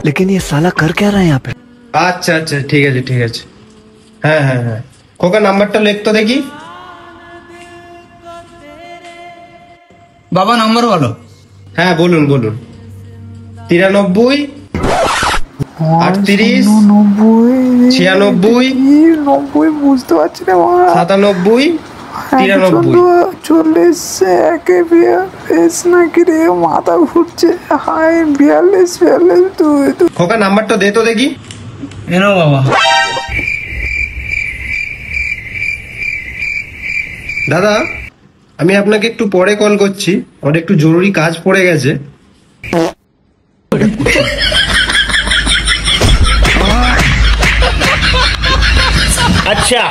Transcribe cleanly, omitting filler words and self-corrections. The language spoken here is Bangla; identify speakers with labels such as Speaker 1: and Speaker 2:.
Speaker 1: लेकिन ये साला कर क्या रहा है यहाँ पे?
Speaker 2: আচ্ছা আচ্ছা ঠিক আছে ঠিক আছে। হ্যাঁ হ্যাঁ হ্যাঁ, খোকা নাম্বারটা লেখ তো দেখি।
Speaker 3: বাবা নাম্বার বলো।
Speaker 2: হ্যাঁ বলুন বলুন। 93 38 96
Speaker 1: 90 বুঝতে পারছি না বাবা।
Speaker 2: 97 93।
Speaker 1: চলে এসছে একে বিয়াল্লিশ নাকি রে, মাথা ঘুরছে। হাই 42 তুই
Speaker 2: খোকা নাম্বারটা দে তো দেখি।
Speaker 3: এনো বাবা।
Speaker 2: দাদা আমি আপনাকে একটু পরে কল করছি, আমার একটু জরুরি কাজ পড়ে গেছে।
Speaker 4: अच्छा